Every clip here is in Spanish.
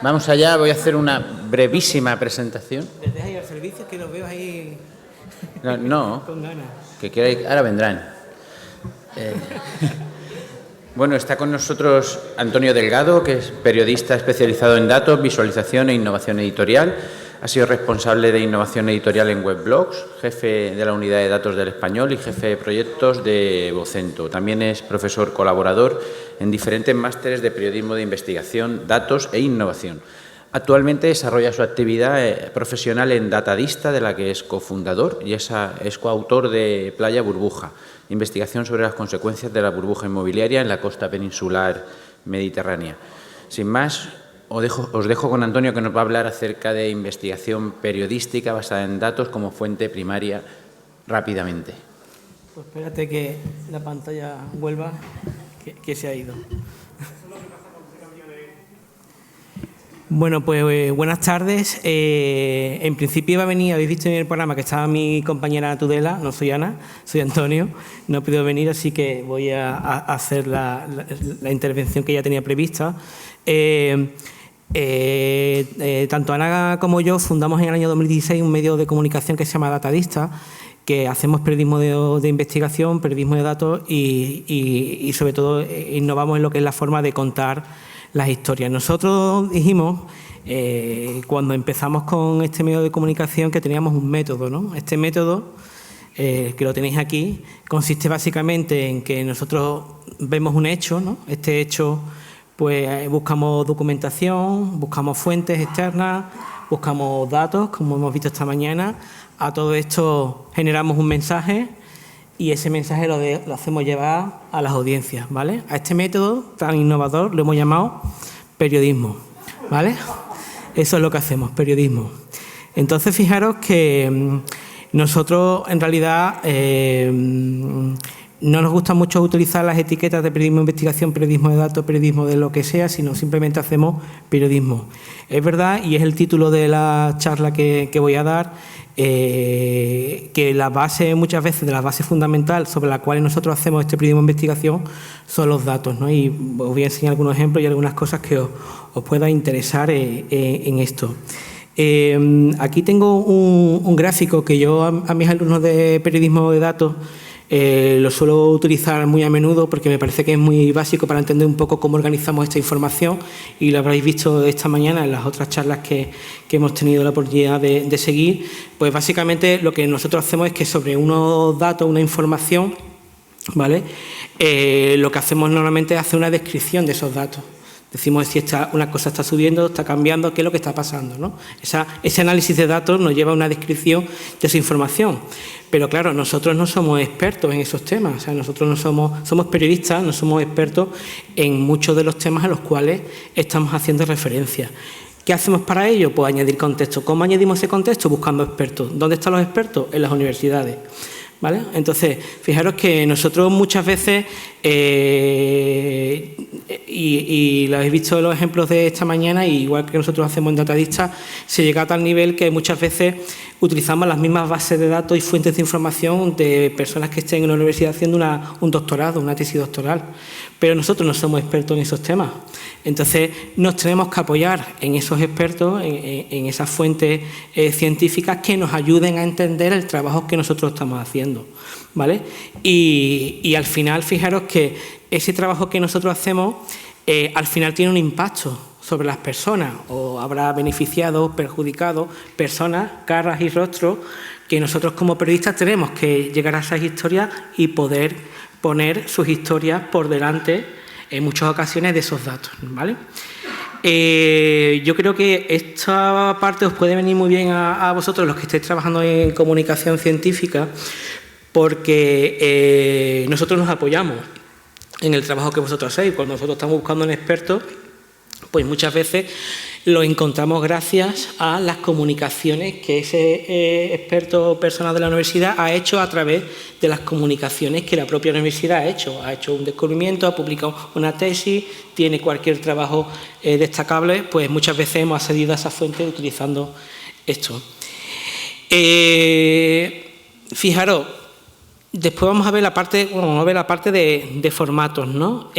Vamos allá, voy a hacer una brevísima presentación. ¿Les dejáis al servicio? Que los veo ahí No, con ganas. ahora vendrán. Bueno, está con nosotros Antonio Delgado, que es periodista especializado en datos, visualización e innovación editorial. Ha sido responsable de innovación editorial en Webblogs, jefe de la unidad de datos del Español y jefe de proyectos de Vocento. También es profesor colaborador en diferentes másteres de periodismo de investigación, datos e innovación. Actualmente desarrolla su actividad profesional en Datadista, de la que es cofundador, y es coautor de Playa Burbuja, investigación sobre las consecuencias de la burbuja inmobiliaria en la costa peninsular mediterránea. Sin más, os dejo con Antonio, que nos va a hablar acerca de investigación periodística basada en datos como fuente primaria rápidamente. Pues espérate que la pantalla vuelva, que se ha ido. Bueno, pues buenas tardes. En principio iba a venir, habéis visto en el programa que estaba mi compañera Tudela, no soy Ana, soy Antonio, no he podido venir, así que voy a hacer la intervención que ya tenía prevista. Tanto Ana como yo fundamos en el año 2016 un medio de comunicación que se llama Datadista, que hacemos periodismo de investigación, periodismo de datos y sobre todo innovamos en lo que es la forma de contar las historias. Nosotros dijimos, cuando empezamos con este medio de comunicación, que teníamos un método, ¿no? Este método, que lo tenéis aquí, consiste básicamente en que nosotros vemos un hecho, ¿no? Este hecho, pues buscamos documentación, buscamos fuentes externas, buscamos datos, como hemos visto esta mañana. A todo esto generamos un mensaje y ese mensaje lo hacemos llevar a las audiencias, ¿vale? A este método tan innovador lo hemos llamado periodismo, ¿vale? Eso es lo que hacemos, periodismo. Entonces, fijaros que nosotros, en realidad, no nos gusta mucho utilizar las etiquetas de periodismo de investigación, periodismo de datos, periodismo de lo que sea, sino simplemente hacemos periodismo. Es verdad, y es el título de la charla que voy a dar, que la base, muchas veces, de la base fundamental sobre la cual nosotros hacemos este periodismo de investigación son los datos, ¿no? Y os voy a enseñar algunos ejemplos y algunas cosas que os pueda interesar en esto. Aquí tengo un gráfico que yo a mis alumnos de periodismo de datos lo suelo utilizar muy a menudo porque me parece que es muy básico para entender un poco cómo organizamos esta información, y lo habréis visto esta mañana en las otras charlas que hemos tenido la oportunidad de seguir. Pues básicamente lo que nosotros hacemos es que sobre unos datos, una información, ¿vale? Lo que hacemos normalmente es hacer una descripción de esos datos. Decimos si una cosa está subiendo, está cambiando, qué es lo que está pasando, ¿no? Ese análisis de datos nos lleva a una descripción de esa información. Pero claro, nosotros no somos expertos en esos temas. O sea, nosotros no somos periodistas, no somos expertos en muchos de los temas a los cuales estamos haciendo referencia. ¿Qué hacemos para ello? Pues añadir contexto. ¿Cómo añadimos ese contexto? Buscando expertos. ¿Dónde están los expertos? En las universidades, ¿vale? Entonces, fijaros que nosotros muchas veces, y lo habéis visto en los ejemplos de esta mañana, y igual que nosotros hacemos en Datadista, se llega a tal nivel que muchas veces utilizamos las mismas bases de datos y fuentes de información de personas que estén en una universidad haciendo un doctorado, una tesis doctoral. Pero nosotros no somos expertos en esos temas. Entonces, nos tenemos que apoyar en esos expertos, en esas fuentes científicas que nos ayuden a entender el trabajo que nosotros estamos haciendo, ¿vale? Y al final, fijaros que ese trabajo que nosotros hacemos, al final tiene un impacto sobre las personas, o habrá beneficiado, perjudicado personas, caras y rostros, que nosotros como periodistas tenemos que llegar a esas historias y poder poner sus historias por delante en muchas ocasiones de esos datos, ¿vale? Yo creo que esta parte os puede venir muy bien a vosotros, los que estéis trabajando en comunicación científica, porque nosotros nos apoyamos en el trabajo que vosotros hacéis. Cuando nosotros estamos buscando un experto, pues muchas veces lo encontramos gracias a las comunicaciones que ese experto o persona de la universidad ha hecho a través de las comunicaciones que la propia universidad ha hecho. Ha hecho un descubrimiento, ha publicado una tesis, tiene cualquier trabajo destacable, pues muchas veces hemos accedido a esa fuente utilizando esto. Fijaros, después vamos a ver la parte, de formatos, ¿no?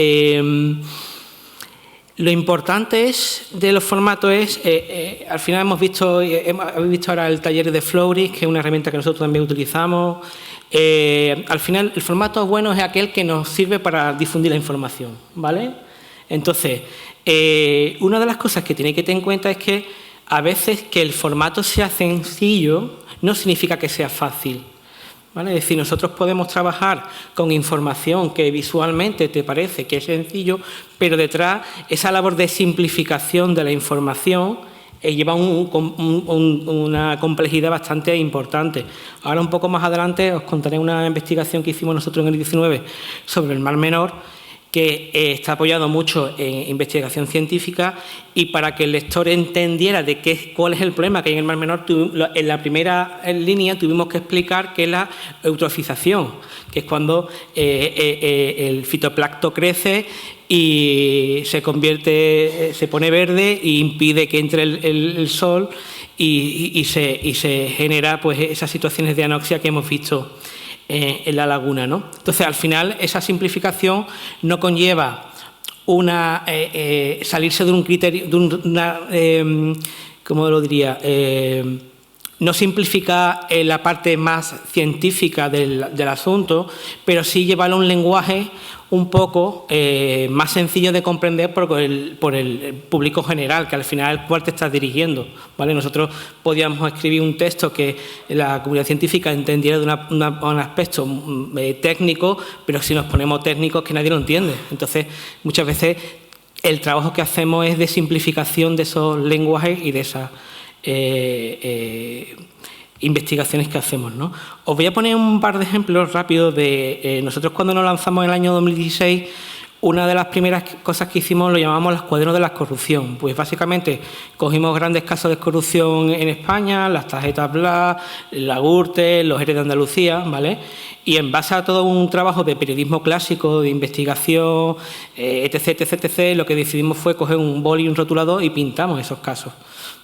Lo importante de los formatos es, al final habéis visto ahora el taller de Flowrix, que es una herramienta que nosotros también utilizamos. Al final, el formato bueno es aquel que nos sirve para difundir la información, ¿vale? Entonces, una de las cosas que tenéis que tener en cuenta es que a veces que el formato sea sencillo no significa que sea fácil, ¿vale? Es decir, nosotros podemos trabajar con información que visualmente te parece que es sencillo, pero detrás esa labor de simplificación de la información lleva una complejidad bastante importante. Ahora, un poco más adelante, os contaré una investigación que hicimos nosotros en el 19 sobre el Mar Menor, que está apoyado mucho en investigación científica, y para que el lector entendiera cuál es el problema que hay en el Mar Menor, en la primera línea tuvimos que explicar qué es la eutrofización, que es cuando el fitoplancton crece y se pone verde e impide que entre el sol y se genera pues esas situaciones de anoxia que hemos visto en la laguna, ¿no? Entonces, al final, esa simplificación no conlleva salirse de un criterio, ¿cómo lo diría? No simplifica la parte más científica del asunto, pero sí llevarlo a un lenguaje un poco más sencillo de comprender por el público general, que al final al cual te estás dirigiendo, ¿vale? Nosotros podíamos escribir un texto que la comunidad científica entendiera de un aspecto técnico, pero si nos ponemos técnicos que nadie lo entiende. Entonces, muchas veces el trabajo que hacemos es de simplificación de esos lenguajes y de esas investigaciones que hacemos, ¿no? Os voy a poner un par de ejemplos rápidos de nosotros cuando nos lanzamos en el año 2016. Una de las primeras cosas que hicimos lo llamamos los cuadernos de la corrupción. Pues básicamente cogimos grandes casos de corrupción en España, las tarjetas Blas, la Gürtel, los ERE de Andalucía, ¿vale? Y en base a todo un trabajo de periodismo clásico, de investigación, etc., lo que decidimos fue coger un boli y un rotulador y pintamos esos casos,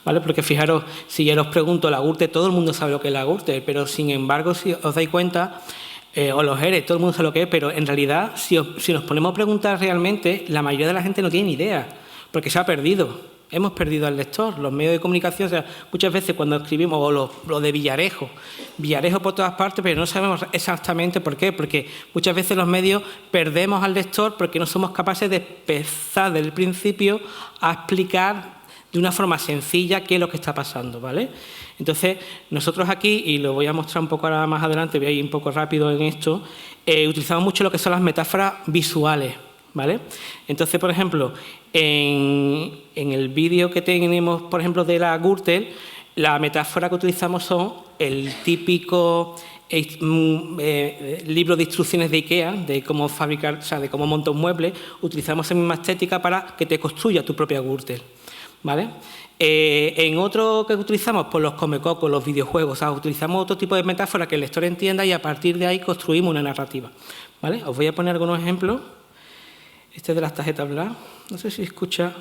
¿vale? Porque fijaros, si yo os pregunto la Gürtel, todo el mundo sabe lo que es la Gürtel, pero sin embargo, si os dais cuenta, o los ERE, todo el mundo sabe lo que es, pero en realidad, si nos ponemos a preguntar realmente, la mayoría de la gente no tiene ni idea, porque se ha perdido. Hemos perdido al lector, los medios de comunicación, o sea, muchas veces cuando escribimos, o lo de Villarejo por todas partes, pero no sabemos exactamente por qué, porque muchas veces los medios perdemos al lector porque no somos capaces de empezar desde el principio a explicar de una forma sencilla qué es lo que está pasando, ¿vale? Entonces, nosotros aquí, y lo voy a mostrar un poco ahora más adelante, voy a ir un poco rápido en esto, utilizamos mucho lo que son las metáforas visuales, ¿vale? Entonces, por ejemplo, en el vídeo que tenemos, por ejemplo, de la Gürtel, la metáfora que utilizamos son el típico libro de instrucciones de IKEA, de cómo fabricar, o sea, de cómo montar un mueble. Utilizamos esa misma estética para que te construya tu propia Gürtel, ¿vale? En otro que utilizamos, pues los comecocos, los videojuegos, o sea, utilizamos otro tipo de metáfora que el lector entienda y a partir de ahí construimos una narrativa, ¿vale? Os voy a poner algunos ejemplos. Este es de las tarjetas Blas. No sé si escucha.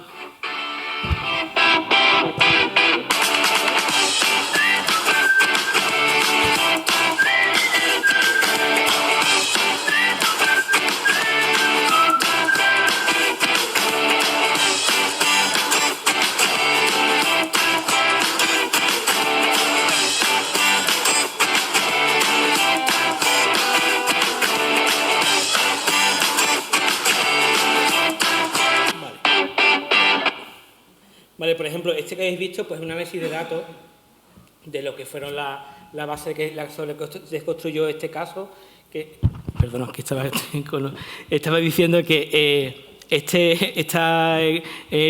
Vale, por ejemplo, este que habéis visto, pues es un análisis de datos de lo que fueron la base sobre la que se construyó este caso. Perdón, que estaba diciendo que este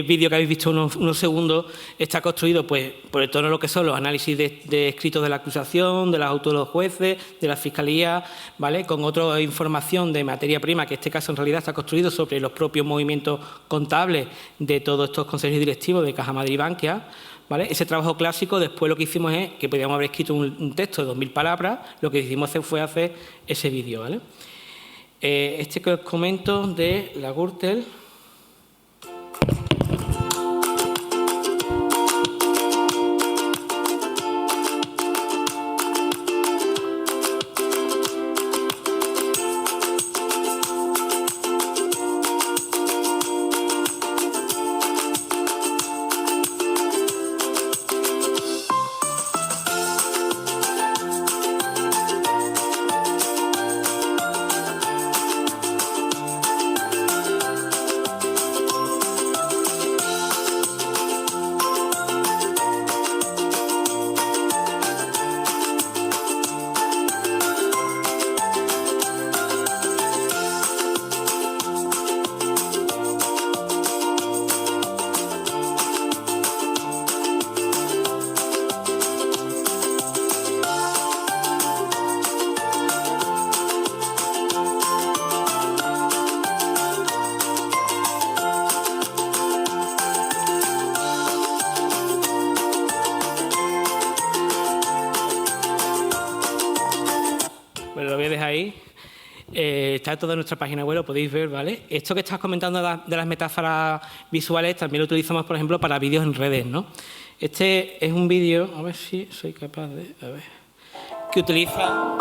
vídeo que habéis visto unos segundos está construido pues por todo lo que son los análisis de escritos de la acusación, de los autos de los jueces, de la fiscalía, ¿vale? Con otra información de materia prima, que en este caso en realidad está construido sobre los propios movimientos contables de todos estos consejos directivos de Caja Madrid y Bankia, ¿vale? Ese trabajo clásico, después lo que hicimos es que podíamos haber escrito un texto de 2000 palabras, lo que hicimos fue hacer ese vídeo, ¿vale? Este que os comento de la Gürtel. está todo en nuestra página web, lo podéis ver, ¿vale? Esto que estás comentando de las metáforas visuales también lo utilizamos, por ejemplo, para vídeos en redes, ¿no? Este es un vídeo, a ver si soy capaz de... A ver, que utiliza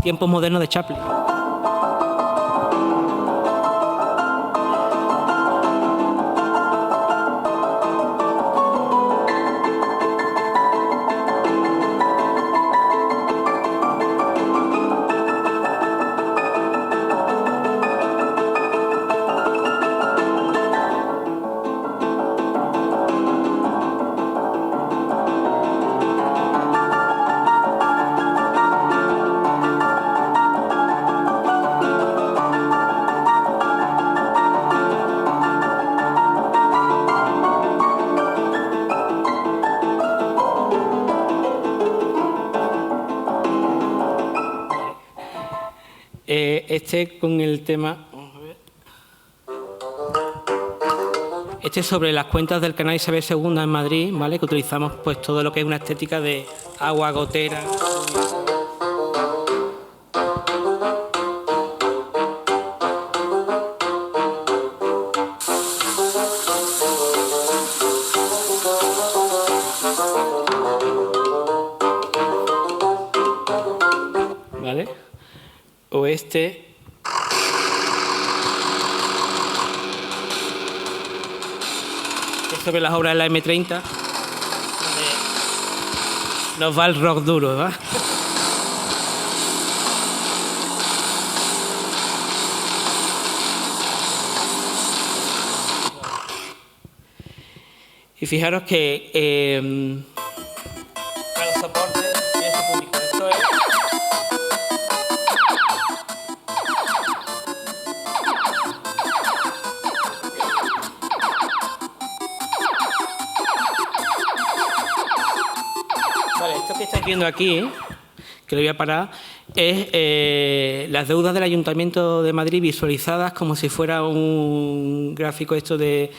tiempos modernos de Chaplin. Este con el tema... Vamos a ver. Este es sobre las cuentas del canal Isabel II en Madrid, ¿vale? Que utilizamos pues todo lo que es una estética de agua gotera. ¿Vale? O este... sobre las obras de la M30, donde nos va el rock duro, ¿verdad? Y fijaros que para los soportes tiene su público. Esto es... Vale, esto que estáis viendo aquí, que lo voy a parar, es las deudas del Ayuntamiento de Madrid visualizadas como si fuera un gráfico esto de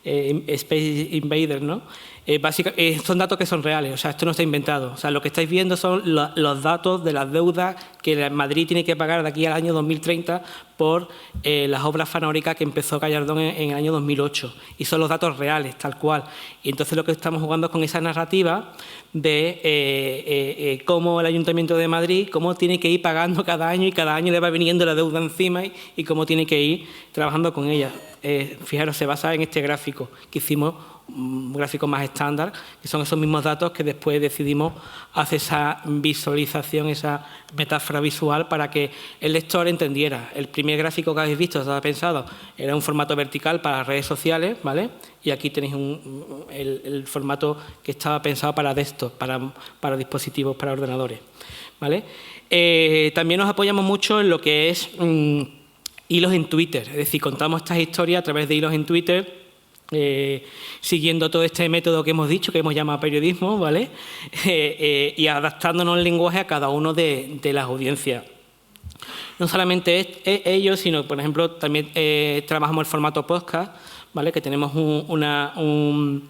Space Invaders, ¿no? Son datos que son reales, o sea, esto no está inventado. O sea, lo que estáis viendo son los datos de las deudas que Madrid tiene que pagar de aquí al año 2030 por las obras faraónicas que empezó Gallardón en el año 2008. Y son los datos reales, tal cual. Y entonces lo que estamos jugando es con esa narrativa de cómo el Ayuntamiento de Madrid, cómo tiene que ir pagando cada año y cada año le va viniendo la deuda encima y cómo tiene que ir trabajando con ella. Fijaros, se basa en este gráfico que hicimos, un gráfico más estándar, que son esos mismos datos que después decidimos hacer esa visualización, esa metáfora visual para que el lector entendiera. El primer gráfico que habéis visto estaba pensado, era un formato vertical para redes sociales, ¿vale? Y aquí tenéis el formato que estaba pensado para desktop, para dispositivos, para ordenadores, ¿vale? También nos apoyamos mucho en lo que es hilos en Twitter, es decir, contamos estas historias a través de hilos en Twitter, siguiendo todo este método que hemos dicho, que hemos llamado periodismo, ¿vale? Y adaptándonos el lenguaje a cada uno de las audiencias. No solamente ellos, sino, por ejemplo, también trabajamos el formato podcast, ¿vale? Que tenemos un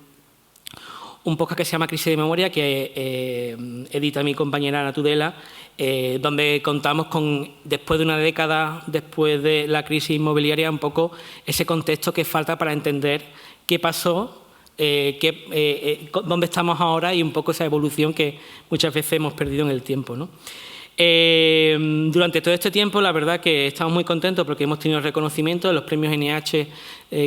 podcast que se llama Crisis de Memoria, que edita mi compañera Ana Tudela, donde contamos con, después de una década, después de la crisis inmobiliaria, un poco ese contexto que falta para entender qué pasó, dónde estamos ahora y un poco esa evolución que muchas veces hemos perdido en el tiempo, ¿no? Durante todo este tiempo, la verdad que estamos muy contentos porque hemos tenido reconocimiento de los premios NH,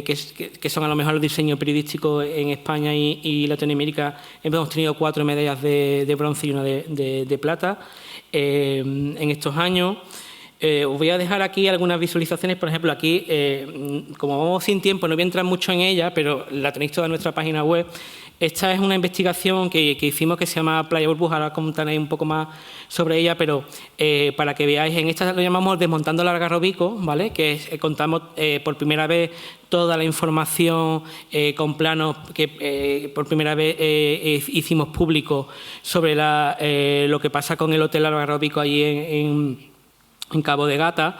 que son a lo mejor los diseños periodísticos en España y Latinoamérica. Hemos tenido 4 medallas de bronce y una de plata en estos años. Os voy a dejar aquí algunas visualizaciones, por ejemplo, aquí, como vamos sin tiempo, no voy a entrar mucho en ella, pero la tenéis toda en nuestra página web. Esta es una investigación que hicimos que se llama Playa Burbuja, ahora contaré un poco más sobre ella, pero para que veáis, en esta lo llamamos Desmontando el Algarrobico, ¿vale? Que contamos por primera vez toda la información con planos que por primera vez hicimos público sobre lo que pasa con el Hotel Algarrobico allí en Cabo de Gata,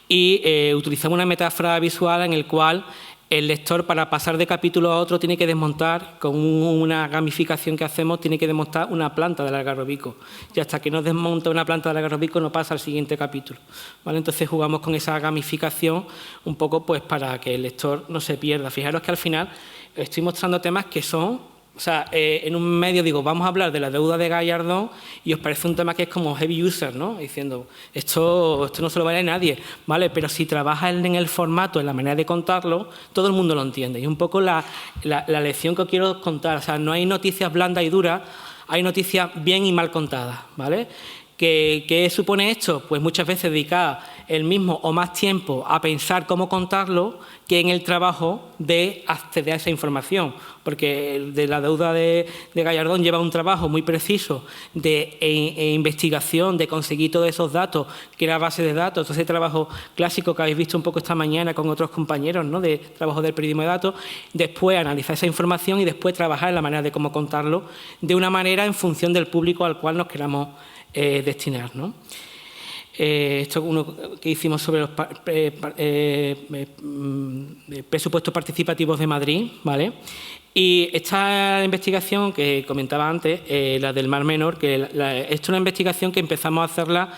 y utilizamos una metáfora visual en el cual el lector, para pasar de capítulo a otro, tiene que desmontar, con una gamificación que hacemos, tiene que desmontar una planta del algarrobico. Y hasta que no desmonta una planta del algarrobico no pasa al siguiente capítulo, ¿vale? Entonces jugamos con esa gamificación un poco pues para que el lector no se pierda. Fijaros que al final estoy mostrando temas que son... O sea, en un medio digo, vamos a hablar de la deuda de Gallardón y os parece un tema que es como heavy user, ¿no? Diciendo, esto no se lo vale a nadie, ¿vale? Pero si trabajas en el formato, en la manera de contarlo, todo el mundo lo entiende. Y es un poco la lección que os quiero contar. O sea, no hay noticias blandas y duras, hay noticias bien y mal contadas, ¿vale? ¿Qué supone esto? Pues muchas veces dedicar el mismo o más tiempo a pensar cómo contarlo que en el trabajo de acceder a esa información, porque de la deuda de Gallardón lleva un trabajo muy preciso de investigación, de conseguir todos esos datos, crear base de datos, todo ese trabajo clásico que habéis visto un poco esta mañana con otros compañeros, ¿no?, de trabajo del periodismo de datos, después analizar esa información y después trabajar en la manera de cómo contarlo de una manera en función del público al cual nos queramos destinar, ¿no? Esto es uno que hicimos sobre los presupuestos participativos de Madrid, ¿vale? Y esta investigación que comentaba antes, la del Mar Menor, que esto es una investigación que empezamos a hacerla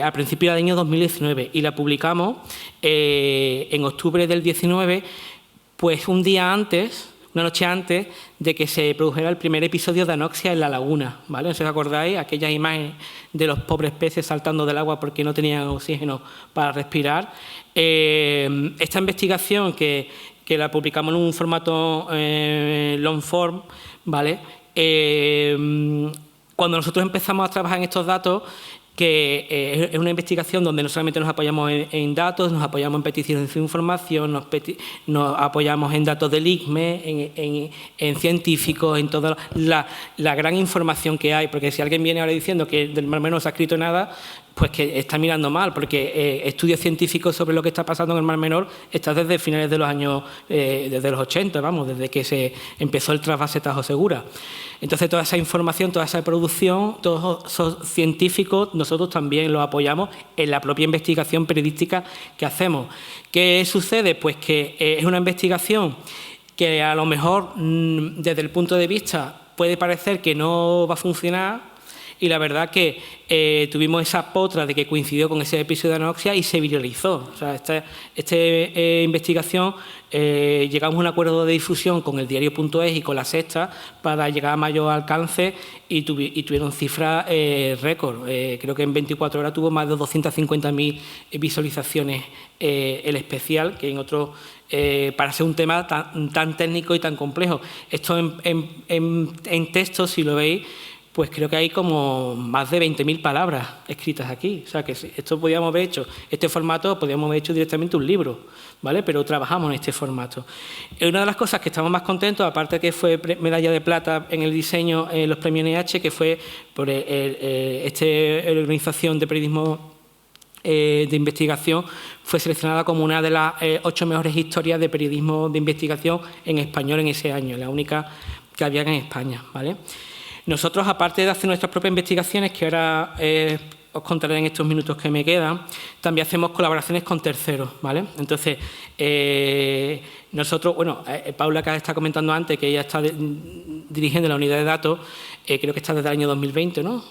a principios del año 2019 y la publicamos en octubre del 19, pues un día antes, una noche antes de que se produjera el primer episodio de anoxia en la laguna, ¿vale? ¿Os acordáis? Aquella imagen de los pobres peces saltando del agua porque no tenían oxígeno para respirar. Esta investigación que la publicamos en un formato long form, ¿vale? Cuando nosotros empezamos a trabajar en estos datos, que es una investigación donde no solamente nos apoyamos en datos, nos apoyamos en peticiones de información, nos apoyamos en datos del ICME, en científicos, en toda la gran información que hay, porque si alguien viene ahora diciendo que del Mar Menor no se ha escrito nada, pues que está mirando mal, porque estudios científicos sobre lo que está pasando en el Mar Menor está desde finales de los años, desde los 80, vamos, desde que se empezó el trasvase Tajo Segura. Entonces, toda esa información, toda esa producción, todos esos científicos, nosotros también los apoyamos en la propia investigación periodística que hacemos. ¿Qué sucede? Pues que es una investigación que a lo mejor, desde el punto de vista, puede parecer que no va a funcionar, y la verdad que tuvimos esa potra de que coincidió con ese episodio de anoxia y se viralizó. O sea, esta investigación llegamos a un acuerdo de difusión con el diario.es y con La Sexta para llegar a mayor alcance y tuvieron cifras récord. Creo que en 24 horas tuvo más de 250.000 visualizaciones el especial, que en otro... para ser un tema tan técnico y tan complejo. Esto en texto, si lo veis, pues creo que hay como más de 20.000 palabras escritas aquí. O sea, que esto podríamos haber hecho, este formato podríamos haber hecho directamente un libro, ¿vale? Pero trabajamos en este formato. Una de las cosas que estamos más contentos, aparte que fue medalla de plata en el diseño en los premios NH, que fue por esta organización de periodismo de investigación, fue seleccionada como una de las 8 mejores historias de periodismo de investigación en español en ese año, la única que había en España, ¿vale? Nosotros, aparte de hacer nuestras propias investigaciones, que ahora os contaré en estos minutos que me quedan, también hacemos colaboraciones con terceros, ¿vale? Entonces, nosotros, bueno, Paula, que está comentando antes, que ella está dirigiendo la unidad de datos, creo que está desde el año 2020, ¿no?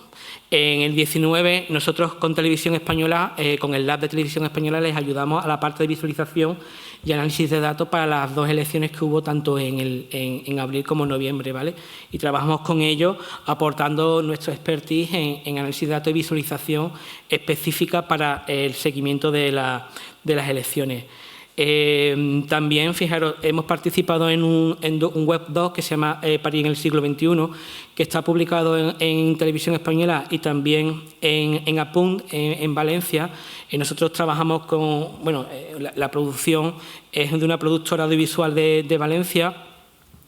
En el 19, nosotros con Televisión Española, con el Lab de Televisión Española, les ayudamos a la parte de visualización y análisis de datos para las 2 elecciones que hubo tanto en abril como en noviembre, ¿vale? Y trabajamos con ellos aportando nuestro expertise en análisis de datos y visualización específica para el seguimiento de las elecciones. También, fijaros, hemos participado en un webdoc que se llama París en el siglo XXI, que está publicado en Televisión Española y también en Apunt, en Valencia. Nosotros trabajamos con, bueno, la producción es de una productora audiovisual de Valencia.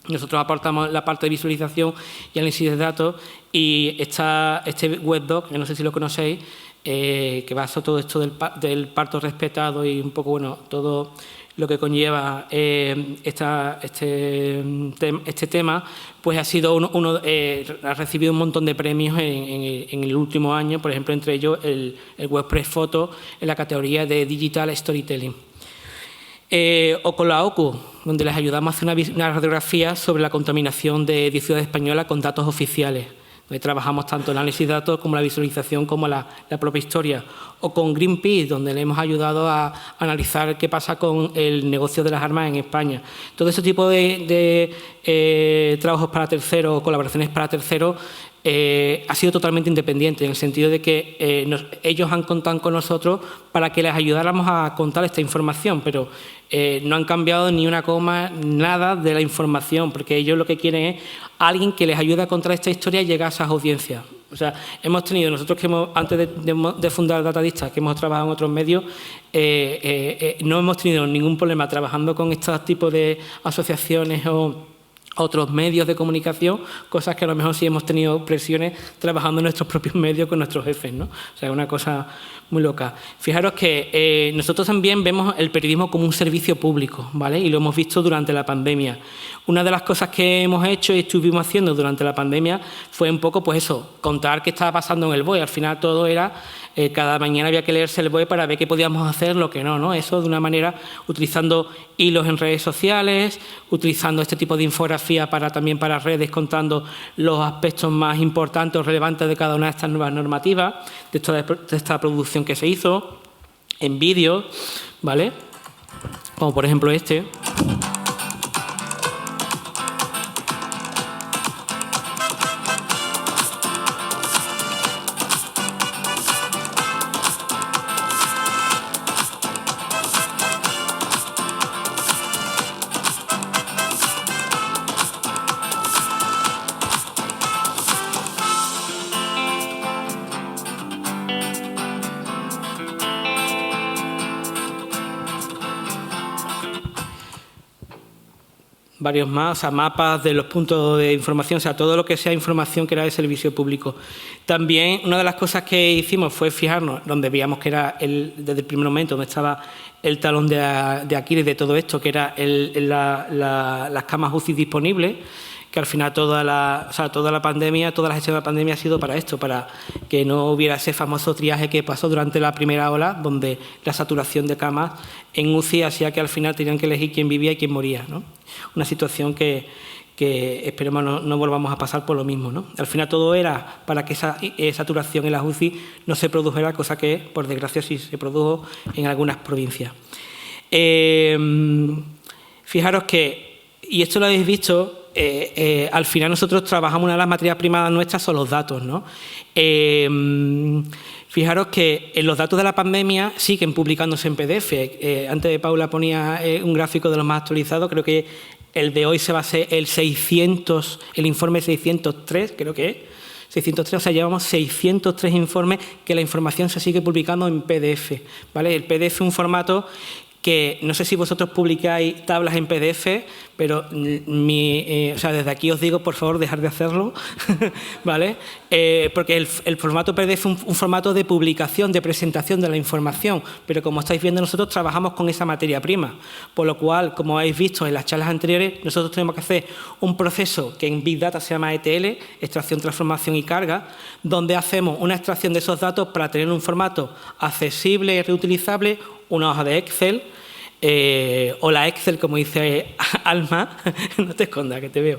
Nosotros aportamos la parte de visualización y análisis de datos, y este webdoc, que no sé si lo conocéis, que basa todo esto del parto respetado y un poco, bueno, todo lo que conlleva este tema, pues ha sido ha recibido un montón de premios en el último año, por ejemplo, entre ellos el WordPress Photo en la categoría de Digital Storytelling. O con la OCU, donde les ayudamos a hacer una radiografía sobre la contaminación de Ciudad Española con datos oficiales. Donde trabajamos tanto el análisis de datos como la visualización como la propia historia. O con Greenpeace, donde le hemos ayudado a analizar qué pasa con el negocio de las armas en España. Todo ese tipo de trabajos para terceros o colaboraciones para terceros ha sido totalmente independiente, en el sentido de que ellos han contado con nosotros para que les ayudáramos a contar esta información, pero no han cambiado ni una coma, nada de la información, porque ellos lo que quieren es alguien que les ayude a contar esta historia y llegar a esas audiencias. O sea, hemos tenido, nosotros que antes de fundar Datadistas, que hemos trabajado en otros medios, no hemos tenido ningún problema trabajando con estos tipos de asociaciones o otros medios de comunicación, cosas que a lo mejor sí hemos tenido presiones trabajando en nuestros propios medios con nuestros jefes, ¿no? O sea, es una cosa muy loca. Fijaros que nosotros también vemos el periodismo como un servicio público, ¿vale? Y lo hemos visto durante la pandemia. Una de las cosas que hemos hecho y estuvimos haciendo durante la pandemia fue un poco, pues eso, contar qué estaba pasando en el BOE. Al final todo era, cada mañana había que leerse el BOE para ver qué podíamos hacer, lo que no, ¿no? Eso de una manera, utilizando hilos en redes sociales, utilizando este tipo de infografía también para redes, contando los aspectos más importantes o relevantes de cada una de estas nuevas normativas, de esta producción que se hizo, en vídeos, ¿vale? Como por ejemplo este. Varios más, o sea, mapas de los puntos de información, o sea, todo lo que sea información que era de servicio público. También una de las cosas que hicimos fue fijarnos donde veíamos que era desde el primer momento, donde estaba el talón de Aquiles de todo esto, que era las camas UCI disponibles, que al final toda la pandemia, toda la gestión de la pandemia ha sido para esto, para que no hubiera ese famoso triaje que pasó durante la primera ola, donde la saturación de camas en UCI hacía que al final tenían que elegir quién vivía y quién moría, ¿no? Una situación que esperemos no volvamos a pasar por lo mismo, ¿no? Al final todo era para que esa saturación en las UCI no se produjera, cosa que, por desgracia, sí se produjo en algunas provincias. Fijaros que, y esto lo habéis visto, al final nosotros trabajamos, una de las materias primas nuestras son los datos, ¿no? Fijaros que los datos de la pandemia siguen publicándose en PDF. Antes de Paula ponía un gráfico de los más actualizados, creo que el de hoy se va a ser el informe 603, creo que es. 603, o sea, llevamos 603 informes que la información se sigue publicando en PDF, ¿vale? El PDF es un formato que no sé si vosotros publicáis tablas en PDF, pero o sea, desde aquí os digo, por favor, dejar de hacerlo, ¿vale? Porque el formato PDF es un formato de publicación, de presentación de la información, pero como estáis viendo, nosotros trabajamos con esa materia prima, por lo cual, como habéis visto en las charlas anteriores, nosotros tenemos que hacer un proceso que en Big Data se llama ETL, extracción, transformación y carga, donde hacemos una extracción de esos datos para tener un formato accesible y reutilizable, una hoja de Excel, o la Excel, como dice Alma, no te escondas, que te veo,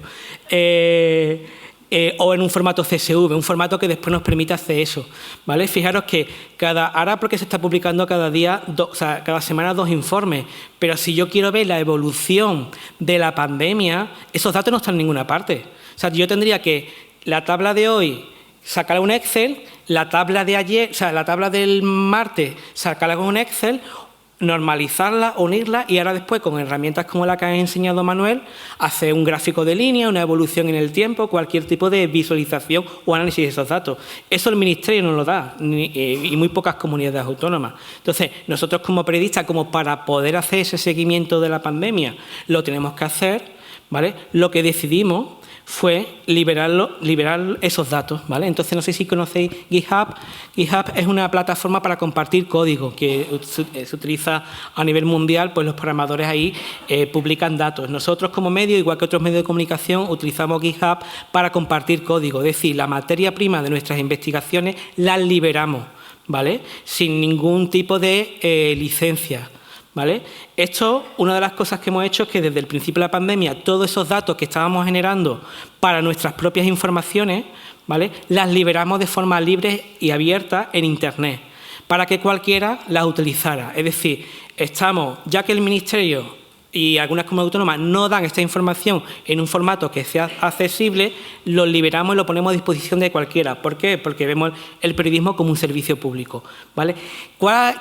o en un formato CSV, un formato que después nos permite hacer eso, ¿vale? Fijaros que ahora porque se está publicando cada día, o sea, cada semana 2 informes, pero si yo quiero ver la evolución de la pandemia, esos datos no están en ninguna parte. O sea, yo tendría que la tabla de hoy sacarla un Excel, la tabla de ayer, o sea, la tabla del martes, sacarla con un Excel, normalizarla, unirla y ahora después con herramientas como la que ha enseñado Manuel, hacer un gráfico de línea, una evolución en el tiempo, cualquier tipo de visualización o análisis de esos datos. Eso el Ministerio no lo da y muy pocas comunidades autónomas. Entonces, nosotros como periodistas, como para poder hacer ese seguimiento de la pandemia, lo tenemos que hacer, ¿vale? Lo que decidimos fue liberar esos datos, ¿vale? Entonces, no sé si conocéis GitHub. GitHub es una plataforma para compartir código que se utiliza a nivel mundial, pues los programadores ahí publican datos. Nosotros como medio, igual que otros medios de comunicación, utilizamos GitHub para compartir código, es decir, la materia prima de nuestras investigaciones la liberamos, ¿vale? Sin ningún tipo de licencia, ¿vale? Esto, una de las cosas que hemos hecho es que desde el principio de la pandemia, todos esos datos que estábamos generando para nuestras propias informaciones, ¿vale?, las liberamos de forma libre y abierta en Internet, para que cualquiera las utilizara. Es decir, ya que el Ministerio y algunas comunidades autónomas no dan esta información en un formato que sea accesible, lo liberamos y lo ponemos a disposición de cualquiera. ¿Por qué? Porque vemos el periodismo como un servicio público, ¿vale?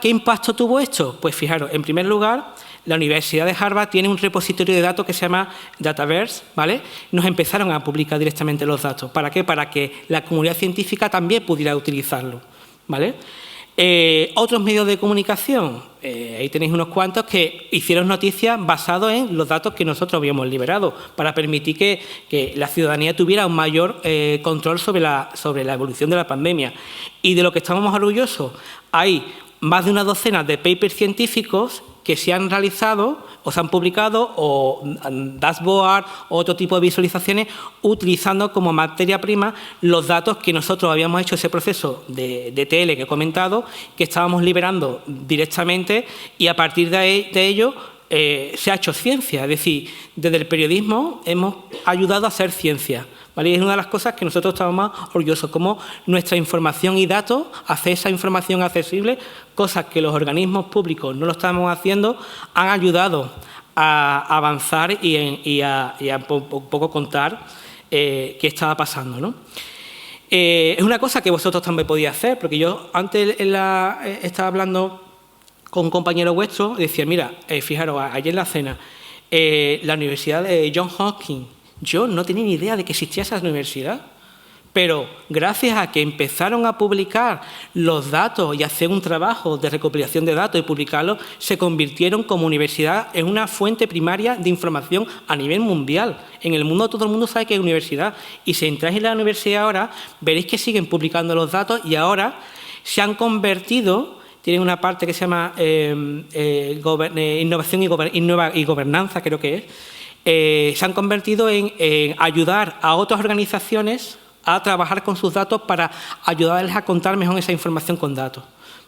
¿Qué impacto tuvo esto? Pues fijaros, en primer lugar, la Universidad de Harvard tiene un repositorio de datos que se llama Dataverse, ¿vale? Nos empezaron a publicar directamente los datos. ¿Para qué? Para que la comunidad científica también pudiera utilizarlo, ¿vale? Otros medios de comunicación, ahí tenéis unos cuantos que hicieron noticias basados en los datos que nosotros habíamos liberado para permitir que la ciudadanía tuviera un mayor control sobre la evolución de la pandemia. Y de lo que estamos orgullosos, hay más de una docena de papers científicos que se han realizado o se han publicado, o dashboard o otro tipo de visualizaciones, utilizando como materia prima los datos que nosotros habíamos hecho ese proceso de ETL que he comentado, que estábamos liberando directamente, y a partir de ello se ha hecho ciencia. Es decir, desde el periodismo hemos ayudado a hacer ciencia, ¿vale? Y es una de las cosas que nosotros estamos más orgullosos, como nuestra información y datos, hacer esa información accesible, cosas que los organismos públicos no lo estamos haciendo, han ayudado a avanzar y a un poco contar qué estaba pasando, ¿no? Es una cosa que vosotros también podíais hacer, porque yo antes estaba hablando con un compañero vuestro, decía, mira, fijaros, ayer en la cena, la Universidad de Johns Hopkins, yo no tenía ni idea de que existía esa universidad, pero gracias a que empezaron a publicar los datos y hacer un trabajo de recopilación de datos y publicarlos, se convirtieron como universidad en una fuente primaria de información a nivel mundial. En el mundo todo el mundo sabe que es universidad, y si entráis en la universidad ahora, veréis que siguen publicando los datos y ahora se han convertido. Tienen una parte que se llama innovación y gobernanza, creo que es. Se han convertido en ayudar a otras organizaciones a trabajar con sus datos para ayudarles a contar mejor esa información con datos,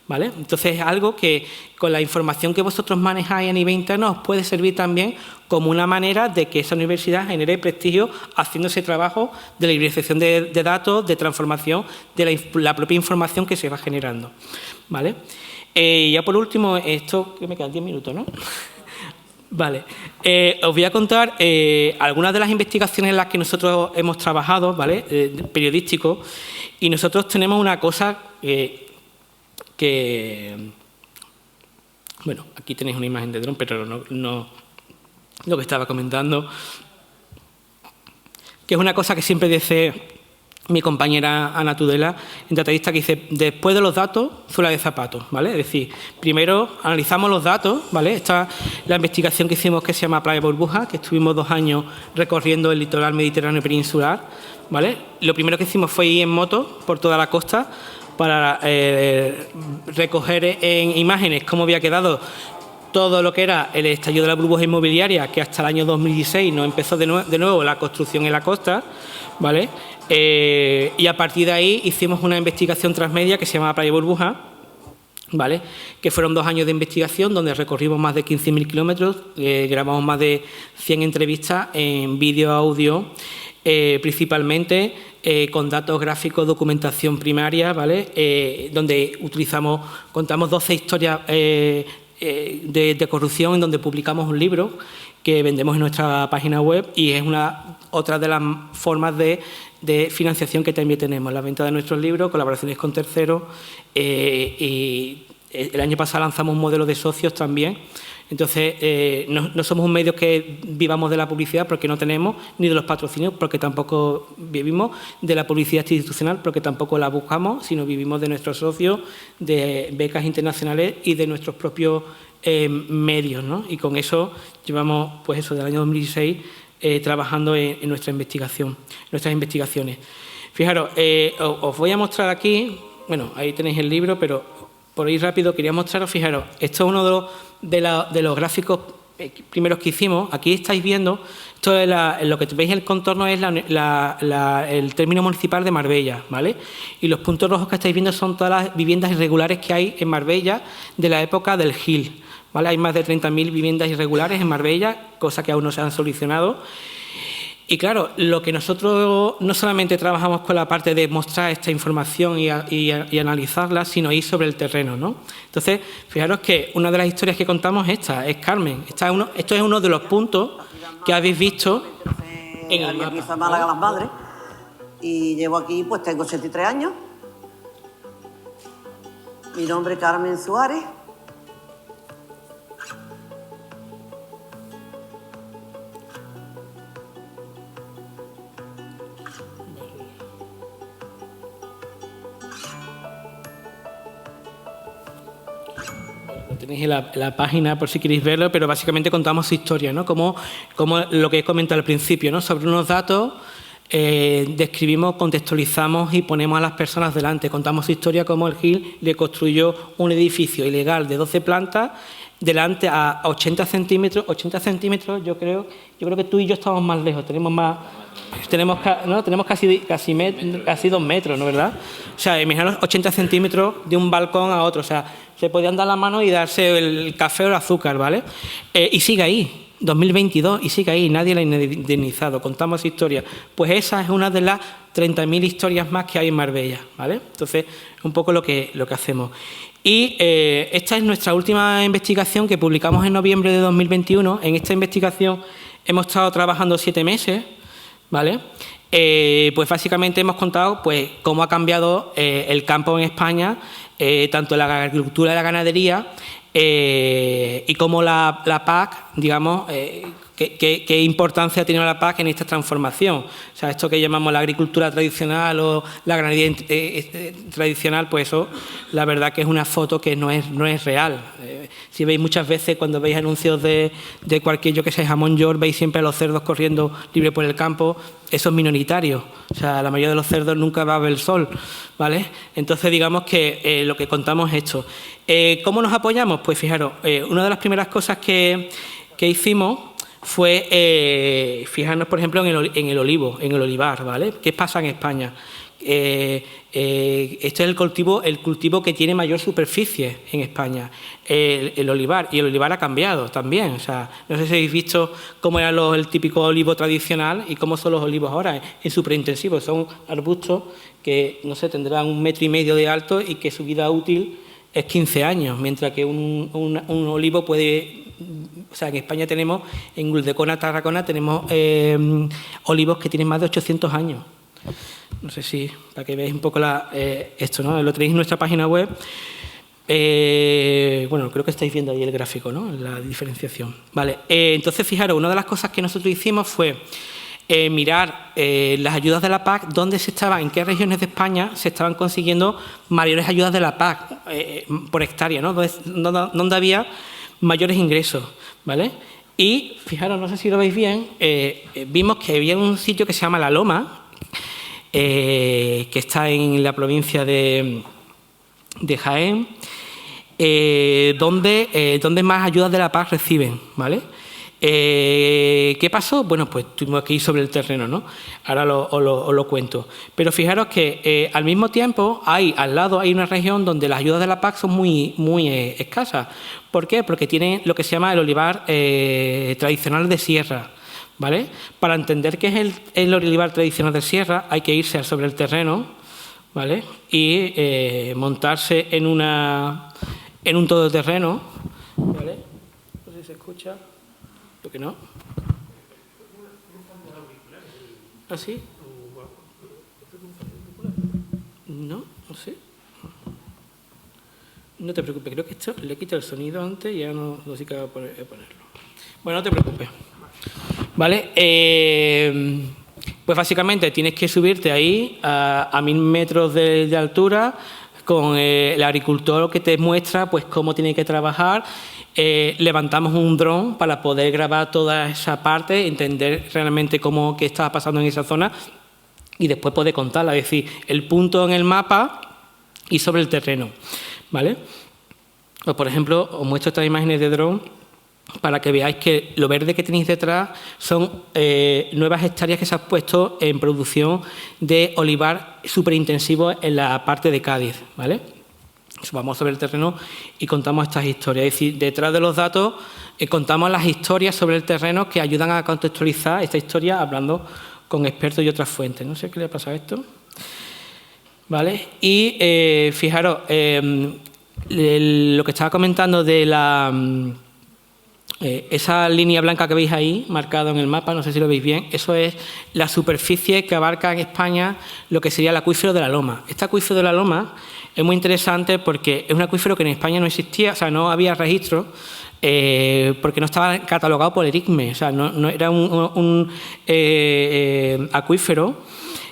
¿vale? Entonces es algo que con la información que vosotros manejáis a nivel interno os puede servir también como una manera de que esa universidad genere prestigio haciendo ese trabajo de la liberación de datos, de transformación de la propia información que se va generando, ¿vale? Ya por último, esto que me quedan 10 minutos, ¿no? Vale, os voy a contar algunas de las investigaciones en las que nosotros hemos trabajado, ¿vale? Periodístico, y nosotros tenemos una cosa bueno, aquí tenéis una imagen de dron, pero no lo que estaba comentando, que es una cosa que siempre dice mi compañera Ana Tudela, en Datadista, que dice, después de los datos, suela de zapatos, ¿vale? Es decir, primero analizamos los datos, ¿vale? Esta es la investigación que hicimos, que se llama Playa Burbuja, que estuvimos 2 años recorriendo el litoral mediterráneo peninsular, ¿vale? Lo primero que hicimos fue ir en moto por toda la costa para recoger en imágenes cómo había quedado todo lo que era el estallido de la burbuja inmobiliaria, que hasta el año 2016 no empezó de nuevo la construcción en la costa, ¿vale? Y a partir de ahí hicimos una investigación transmedia que se llama Playa Burbuja, ¿vale? Que fueron 2 años de investigación donde recorrimos más de 15.000 kilómetros, grabamos más de 100 entrevistas en vídeo, audio, principalmente con datos gráficos, documentación primaria, ¿vale? Donde contamos 12 historias de corrupción, en donde publicamos un libro que vendemos en nuestra página web, y es otra de las formas de financiación que también tenemos, la venta de nuestros libros, colaboraciones con terceros, y el año pasado lanzamos un modelo de socios también. Entonces, no somos un medio que vivamos de la publicidad, porque no tenemos, ni de los patrocinios, porque tampoco vivimos, de la publicidad institucional, porque tampoco la buscamos, sino vivimos de nuestros socios, de becas internacionales y de nuestros propios medios, ¿no? Y con eso llevamos, pues eso, del año 2016 trabajando en nuestras investigaciones. Fijaros, os voy a mostrar aquí, bueno, ahí tenéis el libro, pero por ir rápido quería mostraros, fijaros, esto es uno de los gráficos primeros que hicimos, aquí estáis viendo, esto es lo que veis el contorno es el término municipal de Marbella, ¿vale? Y los puntos rojos que estáis viendo son todas las viviendas irregulares que hay en Marbella de la época del Gil, ¿vale? Hay más de 30.000 viviendas irregulares en Marbella, cosa que aún no se han solucionado. Y claro, lo que nosotros no solamente trabajamos con la parte de mostrar esta información y analizarla, sino ir sobre el terreno, ¿no? Entonces, fijaros que una de las historias que contamos es Carmen. Esto es uno de los puntos que habéis visto en el mapa. Aquí en Málaga las Madres y llevo aquí, pues tengo 83 años. Mi nombre es Carmen Suárez. Tenéis la página por si queréis verlo, pero básicamente contamos su historia, ¿no? Como lo que he comentado al principio, ¿no? Sobre unos datos describimos, contextualizamos y ponemos a las personas delante. Contamos su historia, como el Gil le construyó un edificio ilegal de 12 plantas delante a 80 centímetros. 80 centímetros, yo creo que tú y yo estamos más lejos, tenemos casi 2 metros, ¿no? ¿Verdad? O sea, imaginaos 80 centímetros de un balcón a otro, o sea, se podían dar la mano y darse el café o el azúcar, ¿vale? Y sigue ahí, 2022, y sigue ahí, nadie la ha indemnizado, contamos historias. Pues esa es una de las 30.000 historias más que hay en Marbella, ¿vale? Entonces, un poco lo que hacemos. Y esta es nuestra última investigación que publicamos en noviembre de 2021. En esta investigación hemos estado trabajando 7 meses, ¿vale? Pues básicamente hemos contado pues cómo ha cambiado el campo en España, tanto la agricultura y la ganadería, y cómo la PAC, digamos, qué importancia ha tenido la PAC en esta transformación. O sea, esto que llamamos la agricultura tradicional o la ganadería tradicional, pues eso, la verdad que es una foto que no es real. Si veis muchas veces, cuando veis anuncios de cualquier, yo que sé, jamón york, veis siempre a los cerdos corriendo libre por el campo, eso es minoritario. O sea, la mayoría de los cerdos nunca va a ver el sol, ¿vale? Entonces, digamos que lo que contamos es esto. ¿Cómo nos apoyamos? Pues fijaros, una de las primeras cosas que hicimos fue fijarnos, por ejemplo, en el olivar, ¿vale? ¿Qué pasa en España? Este es el cultivo que tiene mayor superficie en España, el olivar, y el olivar ha cambiado también. O sea, no sé si habéis visto cómo era el típico olivo tradicional y cómo son los olivos ahora, en superintensivos. Son arbustos que, no sé, tendrán 1,5 metros de alto y que su vida útil es 15 años, mientras que un olivo puede... O sea, en España tenemos, en Guldecona, Tarragona, tenemos olivos que tienen más de 800 años. No sé si, para que veáis un poco esto, ¿no? Lo tenéis en nuestra página web. Bueno, creo que estáis viendo ahí el gráfico, ¿no? La diferenciación. Vale, entonces, fijaros, una de las cosas que nosotros hicimos fue mirar las ayudas de la PAC, en qué regiones de España se estaban consiguiendo mayores ayudas de la PAC por hectárea, ¿no? Donde había mayores ingresos, ¿vale? Y, fijaros, no sé si lo veis bien, vimos que había un sitio que se llama La Loma, que está en la provincia de Jaén, donde más ayudas de la PAC reciben, ¿vale? ¿Qué pasó? Bueno, pues tuvimos que ir sobre el terreno, ¿no? Ahora os lo cuento. Pero fijaros que al mismo tiempo al lado hay una región donde las ayudas de la PAC son muy escasas. ¿Por qué? Porque tienen lo que se llama el olivar tradicional de sierra, ¿vale? Para entender qué es el olivar tradicional de sierra hay que irse sobre el terreno, ¿vale? Y montarse en un todoterreno, ¿vale? No sé si se escucha. ¿Por qué no? ¿Ah, sí? No sé. No te preocupes, creo que esto le quita el sonido antes y ya no sé qué va a ponerlo. Bueno, no te preocupes. ¿Vale? Pues básicamente tienes que subirte ahí a 1.000 metros de altura con el agricultor que te muestra pues cómo tiene que trabajar. Levantamos un dron para poder grabar toda esa parte, entender realmente qué estaba pasando en esa zona y después poder contarla, es decir, el punto en el mapa y sobre el terreno, ¿vale? O, por ejemplo, os muestro estas imágenes de dron para que veáis que lo verde que tenéis detrás son nuevas hectáreas que se han puesto en producción de olivar superintensivo en la parte de Cádiz, ¿vale? Vamos sobre el terreno y contamos estas historias. Es decir, detrás de los datos contamos las historias sobre el terreno que ayudan a contextualizar esta historia hablando con expertos y otras fuentes. No sé qué le ha pasado a esto. ¿Vale? Y fijaros, lo que estaba comentando de la... esa línea blanca que veis ahí, marcada en el mapa, no sé si lo veis bien, eso es la superficie que abarca en España lo que sería el acuífero de la Loma. Este acuífero de la Loma es muy interesante porque es un acuífero que en España no existía, o sea, no había registro, porque no estaba catalogado por el ICME, o sea, no era un acuífero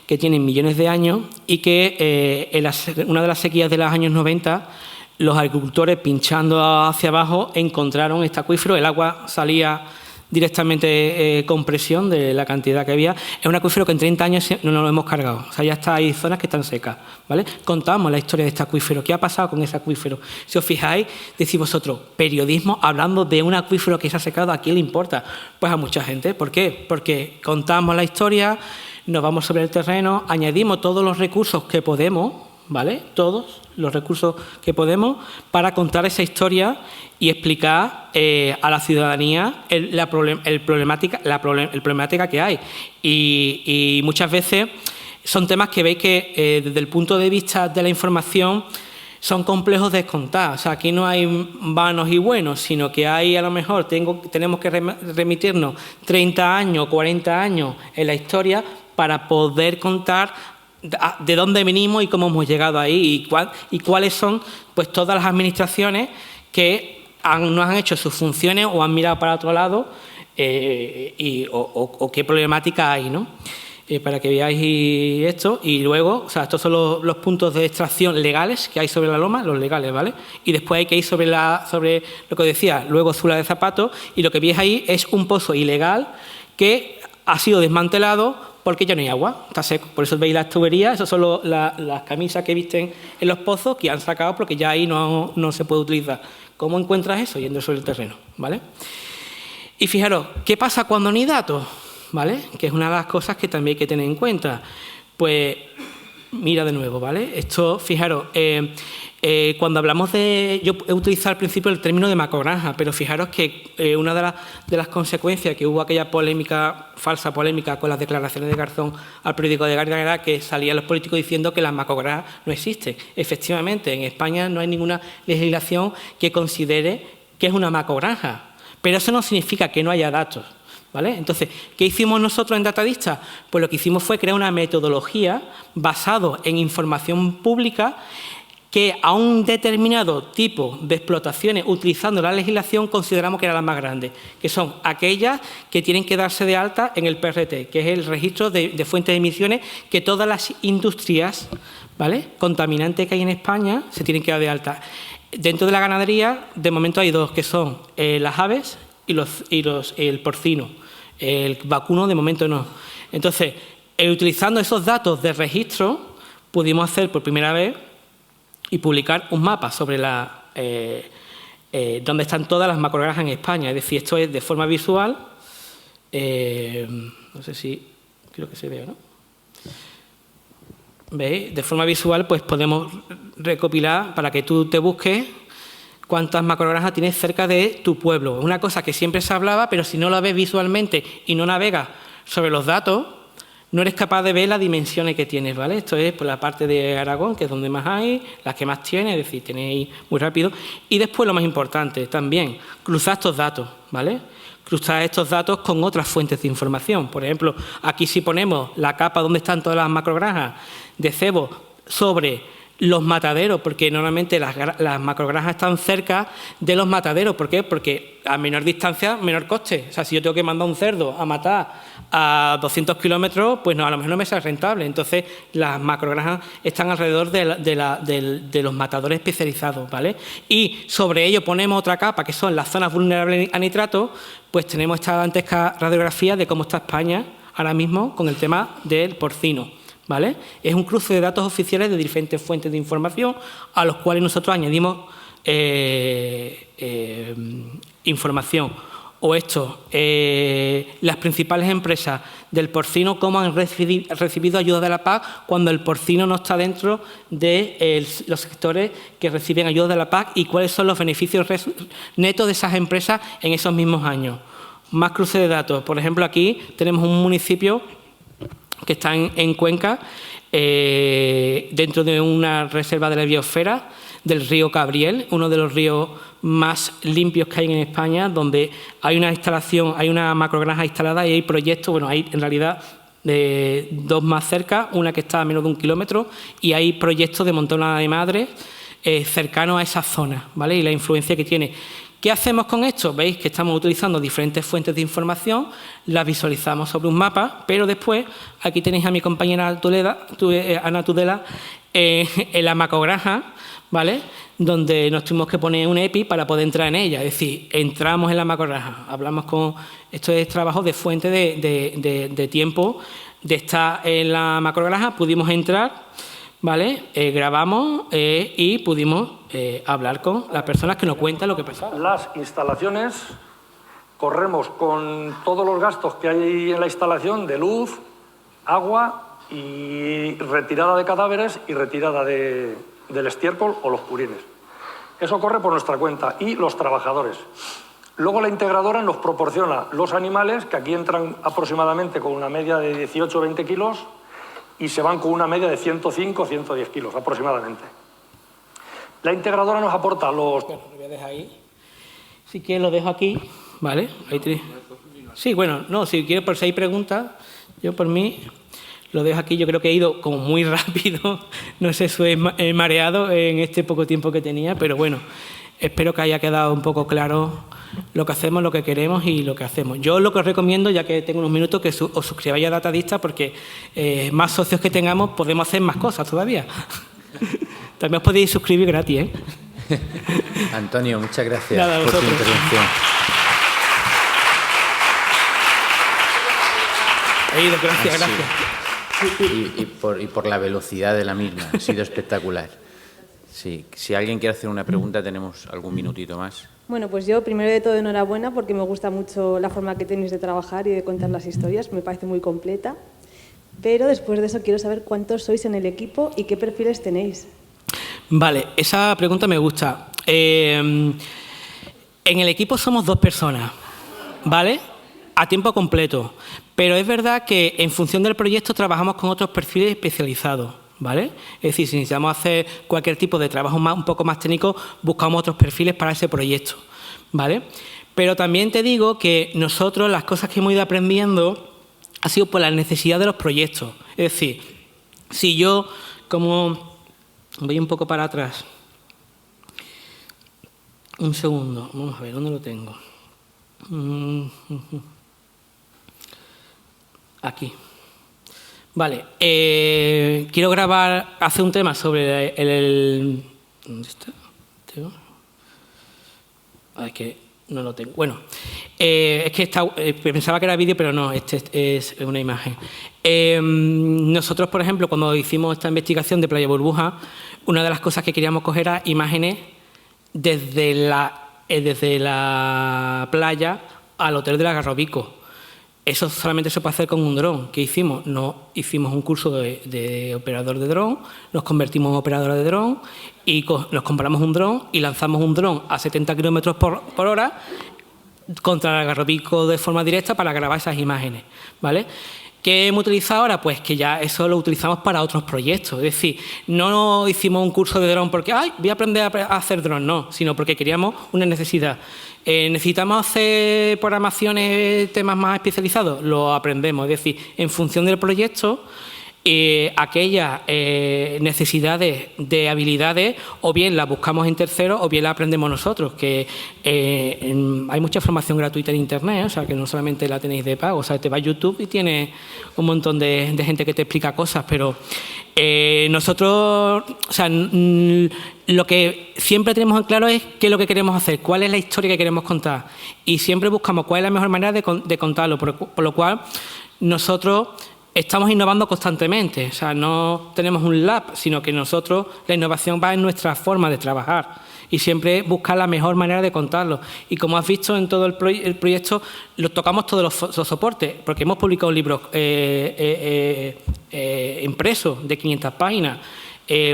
que tiene millones de años y que en una de las sequías de los años 90 los agricultores, pinchando hacia abajo, encontraron este acuífero. El agua salía directamente con presión de la cantidad que había. Es un acuífero que en 30 años no nos lo hemos cargado. O sea, ya está, hay zonas que están secas, ¿vale? Contamos la historia de este acuífero. ¿Qué ha pasado con ese acuífero? Si os fijáis, decís vosotros, periodismo hablando de un acuífero que se ha secado, ¿a quién le importa? Pues a mucha gente. ¿Por qué? Porque contamos la historia, nos vamos sobre el terreno, añadimos todos los recursos que podemos, ¿vale? Todos los recursos que podemos para contar esa historia y explicar a la ciudadanía el problemática que hay. Y muchas veces son temas que veis que desde el punto de vista de la información son complejos de contar. O sea, aquí no hay vanos y buenos, sino que hay, a lo mejor tenemos que remitirnos 30 años, 40 años en la historia para poder contar de dónde venimos y cómo hemos llegado ahí y cuáles son pues todas las administraciones que no han hecho sus funciones o han mirado para otro lado o qué problemática hay, ¿no? Para que veáis esto. Y luego, o sea, estos son los puntos de extracción legales que hay sobre la Loma, los legales, ¿vale? Y después hay que ir sobre lo que decía, luego Zula de Zapato, y lo que veis ahí es un pozo ilegal que ha sido desmantelado porque ya no hay agua, está seco. Por eso veis las tuberías, esas son las camisas que visten en los pozos que han sacado porque ya ahí no se puede utilizar. ¿Cómo encuentras eso? Yendo sobre el terreno, ¿vale? Y fijaros, ¿qué pasa cuando no hay datos? ¿Vale? Que es una de las cosas que también hay que tener en cuenta. Pues mira de nuevo, ¿vale? Esto, fijaros, cuando hablamos de... Yo he utilizado al principio el término de macrogranja, pero fijaros que una de las consecuencias que hubo aquella falsa polémica con las declaraciones de Garzón al periódico de Guardian era que salían los políticos diciendo que las macrogranjas no existen. Efectivamente, en España no hay ninguna legislación que considere que es una macrogranja, pero eso no significa que no haya datos, ¿vale? Entonces, ¿qué hicimos nosotros en Datadista? Pues lo que hicimos fue crear una metodología basada en información pública que a un determinado tipo de explotaciones, utilizando la legislación, consideramos que eran las más grandes, que son aquellas que tienen que darse de alta en el PRT, que es el registro de fuentes de emisiones, que todas las industrias, ¿vale?, contaminantes que hay en España se tienen que dar de alta. Dentro de la ganadería, de momento hay dos, que son las aves y el porcino. El vacuno, de momento, no. Entonces, utilizando esos datos de registro, pudimos hacer por primera vez y publicar un mapa sobre donde están todas las macrogranjas en España. Es decir, esto es de forma visual. No sé si... Creo que se ve, ¿no? ¿Veis? De forma visual, pues podemos recopilar para que tú te busques cuántas macrogranjas tienes cerca de tu pueblo. Es una cosa que siempre se hablaba, pero si no la ves visualmente y no navegas sobre los datos, no eres capaz de ver las dimensiones que tienes, ¿vale? Esto es por la parte de Aragón, que es donde más hay, las que más tienes, es decir, tenéis muy rápido. Y después, lo más importante, también, cruzar estos datos, ¿vale? Cruzar estos datos con otras fuentes de información. Por ejemplo, aquí si ponemos la capa donde están todas las macrogranjas de cebo sobre los mataderos, porque normalmente las macrogranjas están cerca de los mataderos. ¿Por qué? Porque a menor distancia, menor coste. O sea, si yo tengo que mandar un cerdo a matar a 200 kilómetros, pues no, a lo mejor no me sale rentable. Entonces, las macrogranjas están alrededor de los matadores especializados, ¿vale? Y sobre ello ponemos otra capa, que son las zonas vulnerables a nitrato, pues tenemos esta dantesca radiografía de cómo está España ahora mismo con el tema del porcino, ¿vale? Es un cruce de datos oficiales de diferentes fuentes de información a los cuales nosotros añadimos información. o esto, las principales empresas del porcino, cómo han recibido ayuda de la PAC cuando el porcino no está dentro de los sectores que reciben ayuda de la PAC y cuáles son los beneficios netos de esas empresas en esos mismos años. Más cruce de datos. Por ejemplo, aquí tenemos un municipio que está en Cuenca, dentro de una reserva de la biosfera del río Cabriel, uno de los ríos más limpios que hay en España, donde hay una instalación, hay una macrogranja instalada y hay proyectos, bueno, hay en realidad dos más cerca, una que está a menos de 1 kilómetro, y hay proyectos de montona de madres cercanos a esa zona, ¿vale? Y la influencia que tiene. ¿Qué hacemos con esto? Veis que estamos utilizando diferentes fuentes de información, las visualizamos sobre un mapa, pero después, aquí tenéis a mi compañera Ana Tudela, en la macrogranja, ¿vale?, donde nos tuvimos que poner un EPI para poder entrar en ella. Es decir, entramos en la macrogranja, hablamos con... Esto es trabajo de fuente de tiempo de estar en la macrogranja, pudimos entrar, ¿vale? Grabamos y pudimos hablar con las personas que nos cuentan lo que pasaba. Las instalaciones, corremos con todos los gastos que hay en la instalación de luz, agua y retirada de cadáveres y retirada del estiércol o los purines. Eso corre por nuestra cuenta y los trabajadores. Luego la integradora nos proporciona los animales, que aquí entran aproximadamente con una media de 18 o 20 kilos y se van con una media de 105 o 110 kilos aproximadamente. La integradora nos aporta los... Bueno, lo voy a dejar ahí. Si quieres lo dejo aquí, ¿vale? Ahí tenéis. Sí, bueno, no, si quieres, por si hay preguntas, yo por mí lo dejo aquí. Yo creo que he ido como muy rápido, no sé si he mareado en este poco tiempo que tenía, pero bueno, espero que haya quedado un poco claro lo que hacemos, lo que queremos y lo que hacemos. Yo lo que os recomiendo, ya que tengo unos minutos, que os suscribáis a Datadista, porque más socios que tengamos podemos hacer más cosas todavía. También os podéis suscribir gratis, ¿eh? Antonio, muchas gracias Nada, por tu vosotros. intervención. Gracias, Ah, gracias. sí. Y por la velocidad de la misma, ha sido espectacular. Sí, si alguien quiere hacer una pregunta, tenemos algún minutito más. Bueno, pues yo primero de todo enhorabuena porque me gusta mucho la forma que tenéis de trabajar y de contar las historias, me parece muy completa. Pero después de eso quiero saber cuántos sois en el equipo y qué perfiles tenéis. Vale, esa pregunta me gusta. En el equipo somos 2 personas, ¿vale?, a tiempo completo, pero es verdad que en función del proyecto trabajamos con otros perfiles especializados, ¿vale? Es decir, si necesitamos hacer cualquier tipo de trabajo un poco más técnico, buscamos otros perfiles para ese proyecto, ¿vale? Pero también te digo que nosotros las cosas que hemos ido aprendiendo ha sido por la necesidad de los proyectos. Es decir, si yo, como voy un poco para atrás, un segundo, vamos a ver, ¿dónde lo tengo? Aquí. Vale, quiero hacer un tema sobre ¿dónde está? Es que no lo tengo. Bueno, es que pensaba que era vídeo, pero no, este es una imagen. Nosotros, por ejemplo, cuando hicimos esta investigación de Playa Burbuja, una de las cosas que queríamos coger era imágenes desde la playa al hotel del Algarrobico. Eso solamente se puede hacer con un dron. ¿Qué hicimos? Hicimos un curso de operador de dron, nos convertimos en operadora de dron y nos compramos un dron y lanzamos un dron a 70 kilómetros por hora contra el Algarrobico de forma directa para grabar esas imágenes, ¿vale? ¿Qué hemos utilizado ahora? Pues que ya eso lo utilizamos para otros proyectos. Es decir, no hicimos un curso de dron porque voy a aprender a hacer dron, no, sino porque queríamos una necesidad. ¿Necesitamos hacer programaciones, temas más especializados? Lo aprendemos. Es decir, en función del proyecto, aquellas necesidades de habilidades o bien las buscamos en terceros o bien las aprendemos nosotros, que hay mucha formación gratuita en Internet, o sea, que no solamente la tenéis de pago, o sea, te vas a YouTube y tienes un montón de gente que te explica cosas, pero nosotros, o sea, lo que siempre tenemos en claro es qué es lo que queremos hacer, cuál es la historia que queremos contar y siempre buscamos cuál es la mejor manera de contarlo, por lo cual nosotros estamos innovando constantemente, o sea, no tenemos un lab, sino que nosotros, la innovación va en nuestra forma de trabajar y siempre buscar la mejor manera de contarlo. Y como has visto en todo el proyecto, lo tocamos todos los soportes, porque hemos publicado libros impresos de 500 páginas,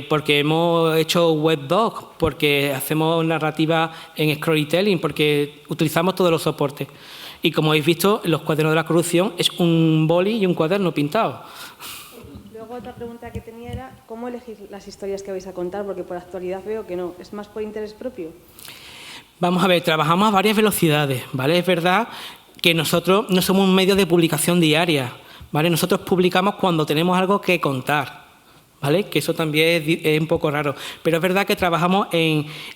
porque hemos hecho webdoc, porque hacemos narrativa en storytelling, porque utilizamos todos los soportes. Y como habéis visto, los cuadernos de la corrupción es un boli y un cuaderno pintado. Luego otra pregunta que tenía era, ¿cómo elegir las historias que vais a contar? Porque por actualidad veo que no. ¿Es más por interés propio? Vamos a ver, trabajamos a varias velocidades, ¿vale? Es verdad que nosotros no somos un medio de publicación diaria, ¿vale? Nosotros publicamos cuando tenemos algo que contar, ¿vale? Que eso también es un poco raro. Pero es verdad que trabajamos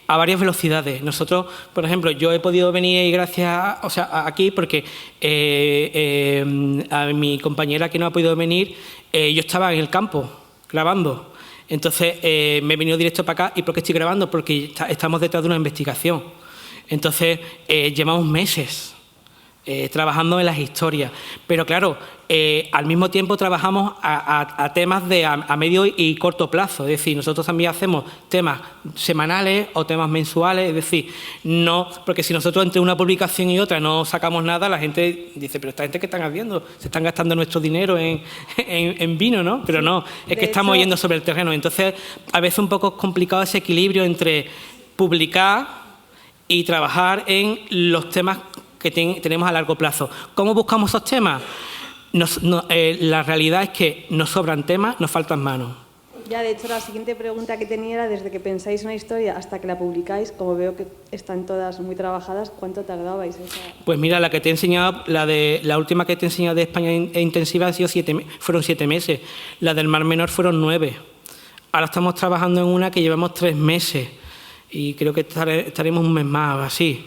a varias velocidades. Nosotros, por ejemplo, yo he podido venir gracias, aquí porque a mi compañera que no ha podido venir, yo estaba en el campo grabando. Entonces me he venido directo para acá. ¿Y por qué estoy grabando? Porque estamos detrás de una investigación. Entonces llevamos meses trabajando en las historias. Pero claro, al mismo tiempo trabajamos a temas a medio y corto plazo. Es decir, nosotros también hacemos temas semanales o temas mensuales. Es decir, no, porque si nosotros entre una publicación y otra no sacamos nada, la gente dice, pero esta gente, ¿qué están haciendo? Se están gastando nuestro dinero en vino, ¿no? Pero no, es que estamos yendo sobre el terreno. Entonces, a veces un poco complicado ese equilibrio entre publicar y trabajar en los temas que tenemos a largo plazo. ¿Cómo buscamos esos temas? La realidad es que nos sobran temas, nos faltan manos. Ya, de hecho, la siguiente pregunta que tenía era, desde que pensáis una historia hasta que la publicáis, como veo que están todas muy trabajadas, ¿cuánto tardabais? Pues mira, la que te he enseñado, la última que te he enseñado de España Intensiva fueron 7 meses. La del Mar Menor fueron 9. Ahora estamos trabajando en una que llevamos 3 meses y creo que estaremos un mes más o así.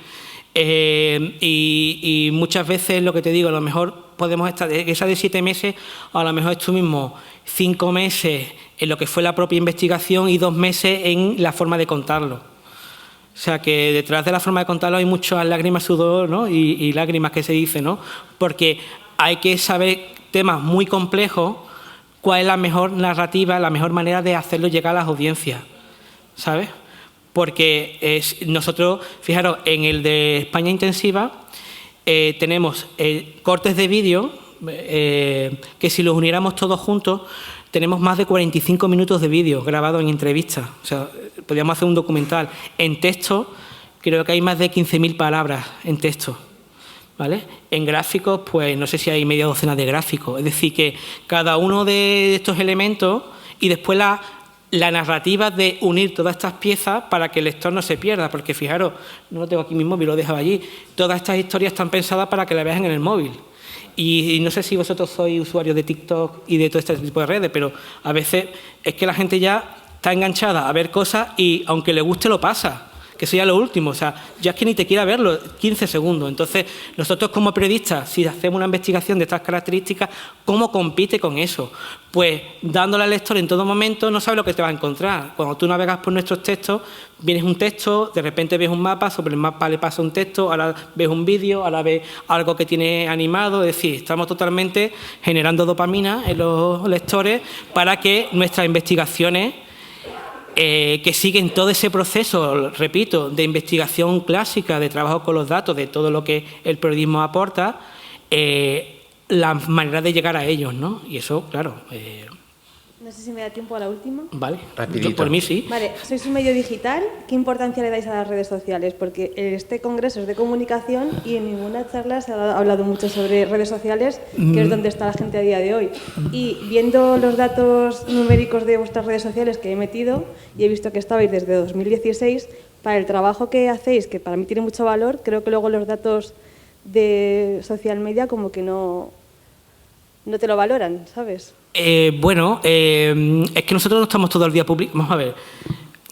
Y muchas veces, lo que te digo, a lo mejor podemos estar, esa de 7 meses, a lo mejor estuvimos 5 meses en lo que fue la propia investigación y 2 meses en la forma de contarlo. O sea, que detrás de la forma de contarlo hay muchas lágrimas, sudor, ¿no? y lágrimas que se dice, ¿no? Porque hay que saber temas muy complejos, cuál es la mejor narrativa, la mejor manera de hacerlo llegar a las audiencias, ¿sabes? Porque nosotros, fijaros, en el de España Intensiva tenemos cortes de vídeo que si los uniéramos todos juntos tenemos más de 45 minutos de vídeo grabados en entrevistas. O sea, podríamos hacer un documental. En texto creo que hay más de 15.000 palabras en texto, ¿vale? En gráficos, pues no sé si hay media docena de gráficos. Es decir, que cada uno de estos elementos y después la narrativa de unir todas estas piezas para que el lector no se pierda, porque fijaros, no lo tengo aquí mismo, me lo he dejado allí, todas estas historias están pensadas para que las vean en el móvil. Y no sé si vosotros sois usuarios de TikTok y de todo este tipo de redes, pero a veces es que la gente ya está enganchada a ver cosas y aunque le guste lo pasa, que eso ya es lo último, o sea, ya es que ni te quiera verlo, 15 segundos. Entonces, nosotros como periodistas, si hacemos una investigación de estas características, ¿cómo compite con eso? Pues dándole al lector en todo momento, no sabe lo que te va a encontrar. Cuando tú navegas por nuestros textos, vienes un texto, de repente ves un mapa, sobre el mapa le pasa un texto, ahora ves un vídeo, ahora ves algo que tiene animado, es decir, estamos totalmente generando dopamina en los lectores para que nuestras investigaciones que siguen todo ese proceso, repito, de investigación clásica, de trabajo con los datos, de todo lo que el periodismo aporta, la manera de llegar a ellos, ¿no? Y eso, claro. No sé si me da tiempo a la última. Vale, rapidito. Por mí sí. Vale, sois un medio digital. ¿Qué importancia le dais a las redes sociales? Porque este congreso es de comunicación y en ninguna charla se ha hablado mucho sobre redes sociales, que es donde está la gente a día de hoy. Y viendo los datos numéricos de vuestras redes sociales que he metido, y he visto que estabais desde 2016, para el trabajo que hacéis, que para mí tiene mucho valor, creo que luego los datos de social media como que no te lo valoran, ¿sabes? Bueno, es que nosotros no estamos todo el día publicando. Vamos a ver,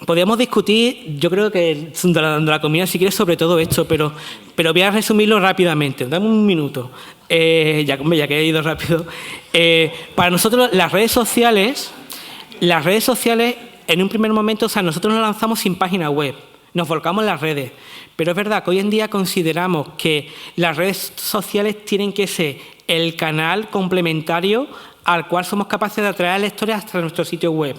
podríamos discutir, yo creo que de la comida si quieres sobre todo esto, pero voy a resumirlo rápidamente, dame un minuto, ya que he ido rápido. Para nosotros las redes sociales en un primer momento, o sea, nosotros nos lanzamos sin página web, nos volcamos en las redes, pero es verdad que hoy en día consideramos que las redes sociales tienen que ser el canal complementario al cual somos capaces de atraer lectores hasta nuestro sitio web,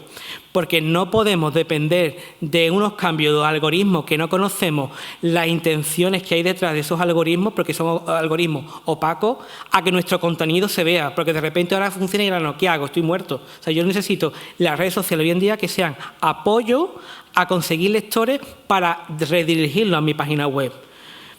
porque no podemos depender de unos cambios de algoritmos que no conocemos las intenciones que hay detrás de esos algoritmos, porque son algoritmos opacos, a que nuestro contenido se vea, porque de repente ahora funciona y ahora no, ¿qué hago? Estoy muerto. O sea, yo necesito las redes sociales hoy en día que sean apoyo a conseguir lectores para redirigirlos a mi página web.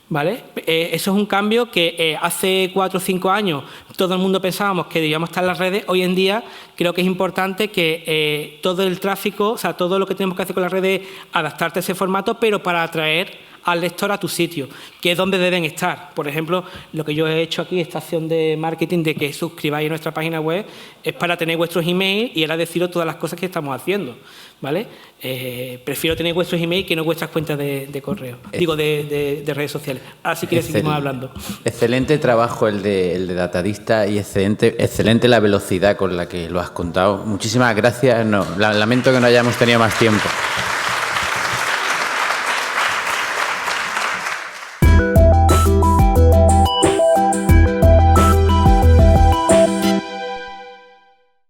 ¿Vale? Eso es un cambio que hace 4 o 5 años todo el mundo pensábamos que debíamos estar en las redes. Hoy en día creo que es importante que todo el tráfico, o sea, todo lo que tenemos que hacer con las redes, adaptarte a ese formato, pero para atraer al lector a tu sitio, que es donde deben estar. Por ejemplo, lo que yo he hecho aquí, esta acción de marketing de que suscribáis a nuestra página web, es para tener vuestros emails y era deciros todas las cosas que estamos haciendo, ¿vale? Prefiero tener vuestros emails que no vuestras cuentas de correo, de redes sociales. Así que seguimos hablando. Excelente trabajo el de Datadista y excelente la velocidad con la que lo has contado. Muchísimas gracias. Lamento que no hayamos tenido más tiempo.